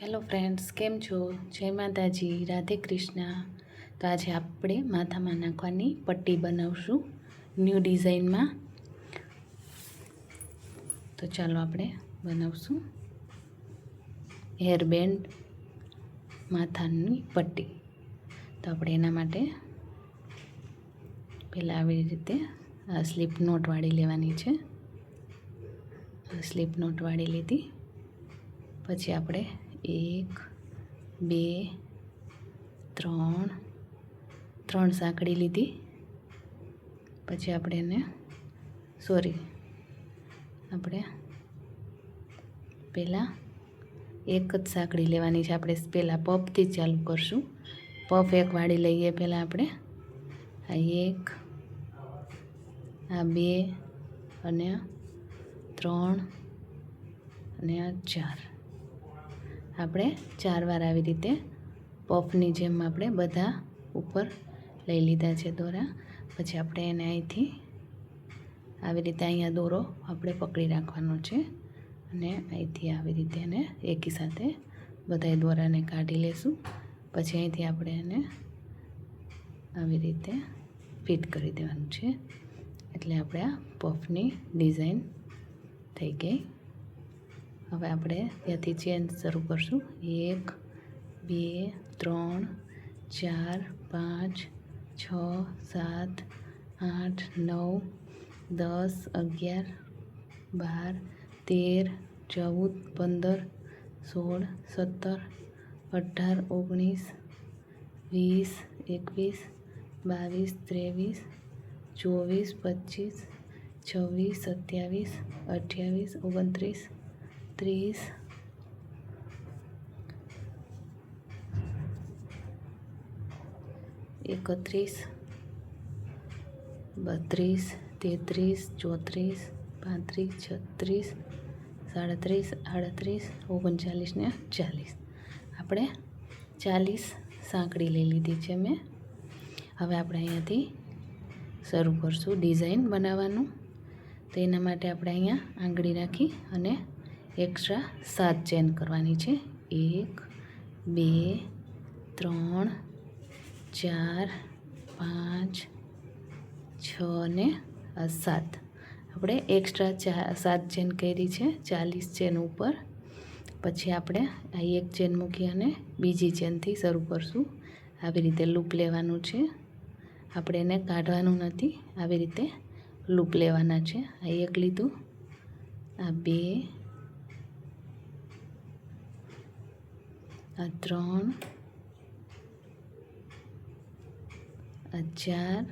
Hello friends, કેમ છો? જય માતાજી, રાધે કૃષ્ણ. તો આજે આપણે માથામાં નાખવાની પટ્ટી બનાવશું ન્યૂ ડિઝાઇનમાં. તો ચાલો આપણે બનાવશું હેરબેન્ડ માથાની પટ્ટી. તો આપણે એના માટે પહેલાં આવી રીતે આ સ્લીપ નોટ વાળી લેવાની છે. સ્લીપ નોટ વાળી લીધી. પછી આપણે 1 2 3 સાંકળી લીધી. પછી આપણે આપણે પહેલાં એક જ સાંકળી લેવાની છે. આપણે પહેલાં પફથી જ ચાલુ કરશું. પફ એક વાળી લઈએ. પહેલાં આપણે આ 1 આ 2 અને 3 અને આ 4. આપણે 4 વાર આવી રીતે પફની જેમ આપણે બધા ઉપર લઈ લીધા છે દોરા. પછી આપણે એને અહીંથી આવી રીતે અહીંયા દોરો આપણે પકડી રાખવાનો છે અને અહીંથી આવી રીતે એને એકી સાથે બધા દોરાને કાઢી લેશું. પછી અહીંથી આપણે એને આવી રીતે ફિટ કરી દેવાનું છે. એટલે આપણે આ પફની ડિઝાઇન થઈ ગઈ. હવે આપણે ત્યાંથી ચેન શરૂ કરશું. 1 2 3 4 5 6 7 8 9 10 11 12 13 14 15 16 17 18 19 20 21 22 23 24 25 26 27 28 29 30 31 32 33 34 35 36 37 38 39 ને 40. આપણે 40 સાંકળી લઈ લીધી છે મેં. હવે આપણે અહીંયાથી શરૂ કરશું ડિઝાઇન બનાવવાનું. તો એના માટે આપણે અહીંયા આંગળી રાખી અને એક્સ્ટ્રા 7 ચેન કરવાની છે. 1 2 3 4 5 6 ને 7. આપણે એક્સ્ટ્રા 7 ચેન કરી છે 40 ચેન ઉપર. પછી આપણે આ એક ચેન મૂકી અને બીજી ચેનથી શરૂ કરશું. આવી રીતે લૂપ લેવાનું છે. આપણે એને કાઢવાનું નથી, આવી રીતે લૂપ લેવાના છે. આ એક લીધું, આ 2, આ 3, આ 4,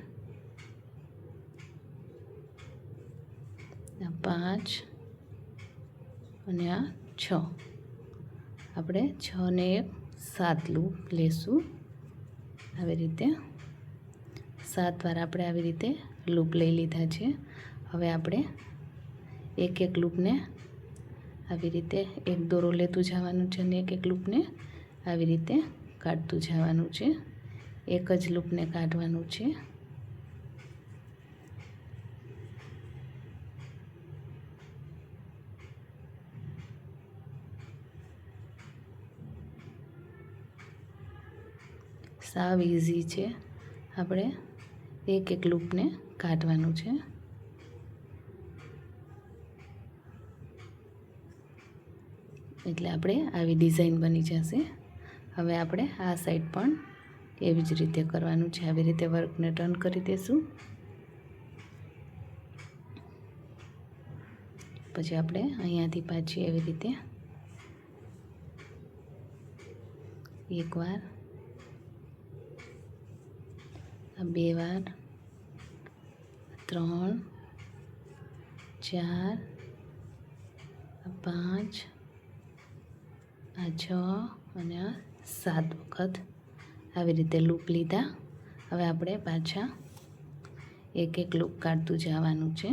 આ 5 અને આ 6. આપણે 6 ને 7 લૂપ લેશું. આવી રીતે 7 વાર આપણે આવી રીતે લૂપ લઈ લીધા છે. હવે આપણે એક લૂપને આવી રીતે એક દોરો લેતું જવાનું છે અને એક લૂપને આવી રીતે કાઢતું જવાનું છે. એક જ લૂપને કાઢવાનું છે. સાવ ઇઝી છે. આપણે એક લૂપને કાઢવાનું છે. એટલે આપણે આવી ડિઝાઇન બની જશે. હવે આપણે આ સાઈડ પણ એવી જ રીતે કરવાનું છે. આવી રીતે વર્કને ટર્ન કરી દઈશું. પછી આપણે અહીંયાથી પાછી એવી રીતે એકવાર, 2 વાર, 3 4 5 આ 6 અને આ 7 વખત આવી રીતે લૂપ લીધા. હવે આપણે પાછા એક લૂપ કાઢતું જવાનું છે.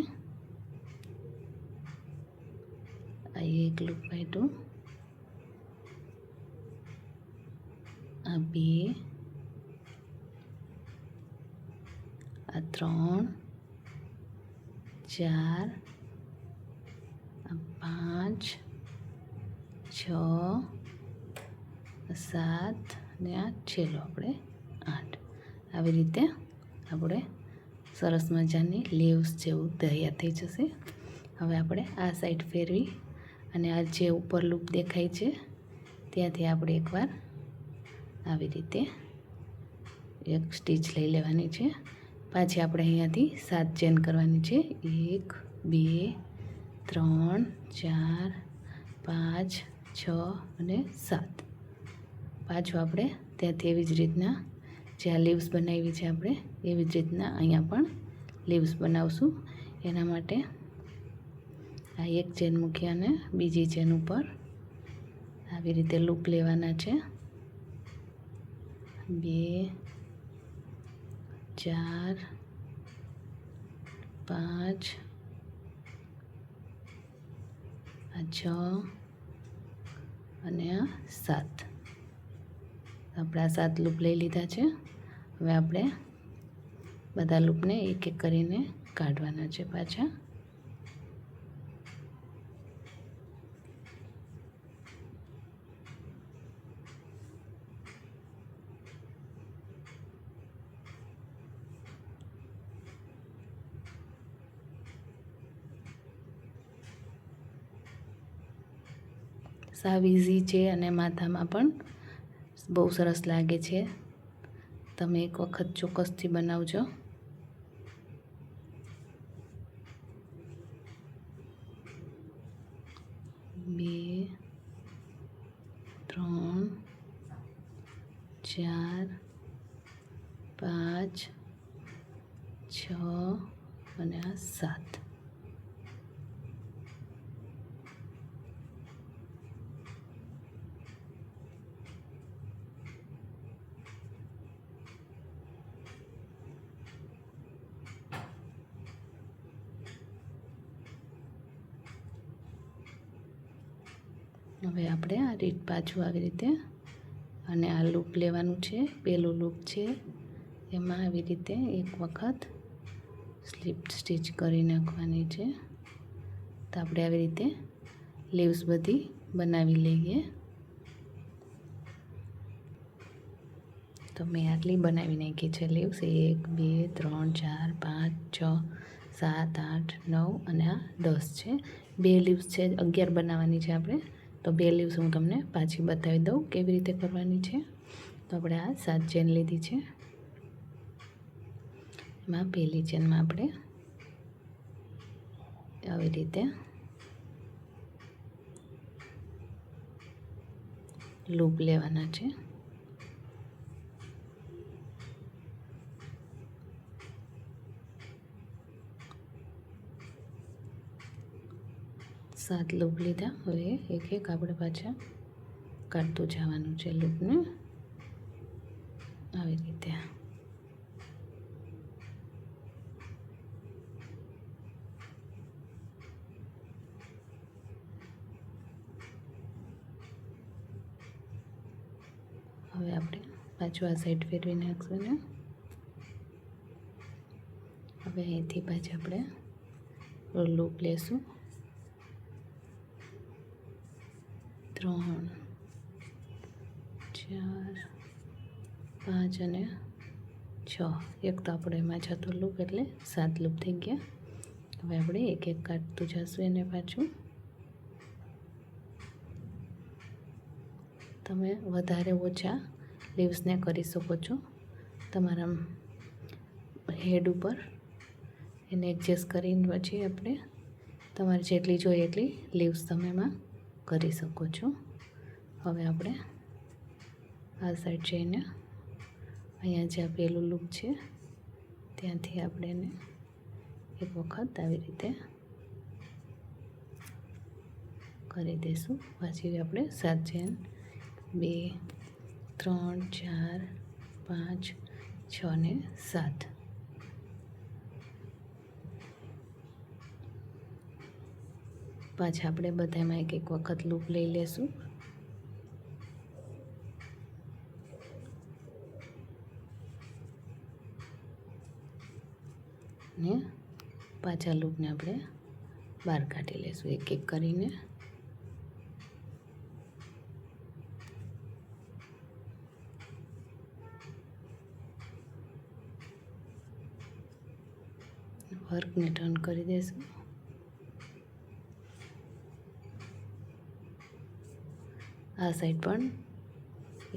આ એક લૂપ કાઢ્યું, આ 2, આ 3 4 આ 5 6 7 ને આ છેલ્લો આપણે 8. આવી રીતે આપણે સરસ મજાની લીવ્સ જેવું તૈયાર થઈ જશે. હવે આપણે આ સાઈડ ફેરવી અને આ જે ઉપર લૂપ દેખાય છે ત્યાંથી આપણે એકવાર આવી રીતે એક સ્ટીચ લઈ લેવાની છે. પાછી આપણે અહીંયાથી 7 ચેન કરવાની છે. 1 2 3 4 5 6 અને 7. પાછું આપણે ત્યાંથી એવી જ રીતના જે આ લીવ્સ બનાવી છે આપણે એવી જ રીતના અહીંયા પણ લીવ્સ બનાવશું. એના માટે આ એક ચેન મૂકી અને બીજી ચેન ઉપર આવી રીતે લૂપ લેવાના છે. 2 4 5 આ 6 અને આ 7. આપણે આ 7 લૂપ લઈ લીધા છે. હવે આપણે બધા લૂપને એક એક કરીને કાઢવાના છે પાછા. સાવ ઇઝી છે અને માથામાં પણ બહુ સરસ લાગે છે. તમે એક વખત ચોક્કસથી બનાવજો. બે 3 4 5 6 અને આ 7. હવે આપણે આ રીત પાછું આવી રીતે અને આ લૂપ લેવાનું છે. પહેલું લૂપ છે એમાં આવી રીતે એક વખત સ્લીપ સ્ટીચ કરી નાખવાની છે. તો આપણે આવી રીતે લીવ્સ બધી બનાવી લઈએ. તો મેં આટલી બનાવી નાખી છે લીવ્સ. 1 2 3 4 5 6 7 8 9 અને આ 10 છે. 2 લીવ્સ છે 11 બનાવવાની છે આપણે. તો 2 લીવ્સ હું તમને પાછી બતાવી દઉં કેવી રીતે કરવાની છે. તો આપણે આ 7 ચેન લીધી છે. એમાં પહેલી ચેનમાં આપણે આવી રીતે લૂપ લેવાના છે. સાત લૂપ લીધા. હવે એક એક આપણે પાછા કાઢતું જવાનું છે લૂપને આવી રીતે. હવે આપણે પાછું આ સાઈડ ફેરવી નાખશું ને. હવે અહીંથી પાછા આપણે લૂપ લેશું. 3 4 5 અને 6. એક તો આપણે એમાં જતું લૂપ એટલે 7 લૂપ થઈ ગયા. હવે આપણે એક એક કાઢતું જશું એને પાછું. તમે વધારે ઓછા લીવ્સને કરી શકો છો તમારા હેડ ઉપર. એને એડજસ્ટ કરીને પછી આપણે તમારે જેટલી જોઈએ એટલી લીવ્સ તમે એમાં કરી શકો છો. હવે આપણે આ સાઈડ જઈને અહીંયા જે પહેલું લૂપ છે ત્યાંથી આપણે એને એક વખત આવી રીતે કરી દઈશું. પાછી આપણે 7 ચેન 2 3 4 5 6 ને 7. પાછા આપણે બધામાં એક એક વખત લૂપ લઈ લેશું. ને પાછા લૂપને આપણે બહાર કાઢી લેશું એક એક કરીને. વર્કને ટર્ન કરી દઈશું. આ સાઈડ પણ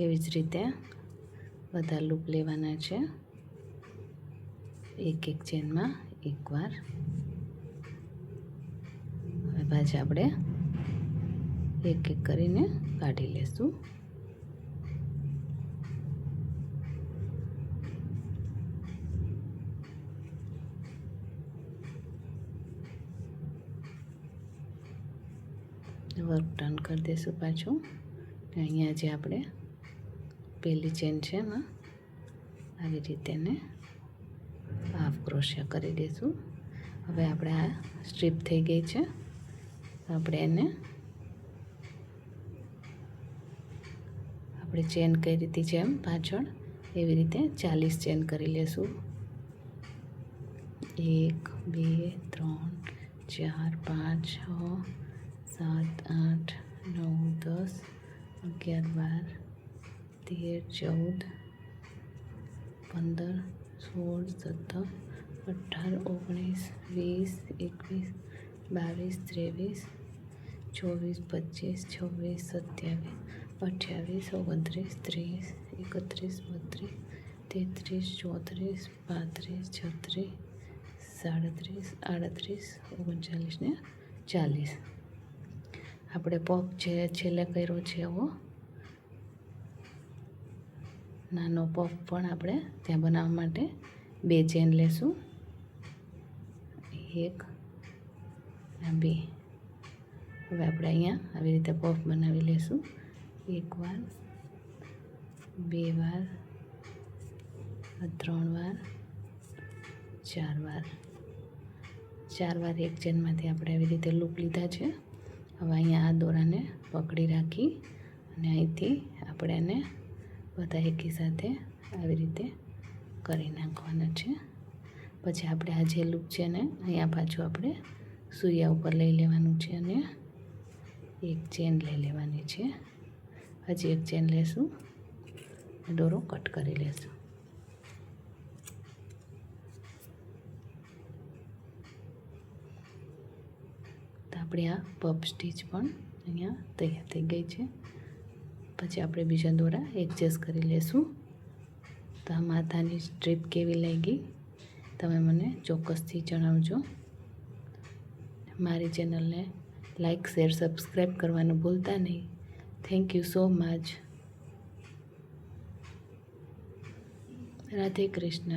એવી જ રીતે બધા લૂપ લેવાના છે. એક ચેનમાં એકવાર. હવે પાછા આપણે એક કરીને કાઢી લેશું. વર્ક ટર્ન કરી દઈશું પાછું. અહીંયા જે આપણે પહેલી ચેન છે એમાં આવી રીતે ને હાફ ક્રોશિયા કરી દઈશું. હવે આપણે આ સ્ટ્રીપ થઈ ગઈ છે. આપણે એને આપણે ચેન કરી હતી જેમ પાછળ એવી રીતે 40 ચેન કરી લેશું. 1 2 3 4 5 6 7 8 9 10 11 12 13 14 15 16 17 18 20 21 22 23 24 25 26 27 28 29 30 31 32 33 34 35 36 37 38 ને 40. આપણે પગ જે છેલ્લે કર્યો છે એવો નાનો પગ પણ આપણે ત્યાં બનાવવા માટે 2 ચેન લેશું. 1 અને 2. હવે આપણે અહીંયા આવી રીતે પફ બનાવી લેશું. 1 વાર, 2 વાર, 3 વાર, 4 વાર. 4 વાર એક ચેનમાંથી આપણે આવી રીતે લૂપ લીધા છે. હવે અહીંયા આ દોરાને પકડી રાખી અને અહીંથી આપણે એને બધા એકી સાથે આવી રીતે કરી નાખવાના છે. પછી આપણે આ જે લૂપ છે ને અહીંયા પાછું આપણે સૂયા ઉપર લઈ લેવાનું છે અને એક ચેન લઈ લેવાની છે. હજી એક ચેન લેશું, દોરો કટ કરી લેશું. તો આપણે આ પપ સ્ટીચ પણ અહીંયા તૈયાર થઈ ગઈ છે. પછી આપણે બીજા દોરા એડજસ્ટ કરી લેશું. તો આ માથાની સ્ટ્રીપ કેવી લાગી તમે મને ચોક્કસથી જણાવજો. મારી ચેનલને લાઈક શેર સબસ્ક્રાઈબ કરવાનું ભૂલતા નહીં. Thank you so much. Radhe Krishna.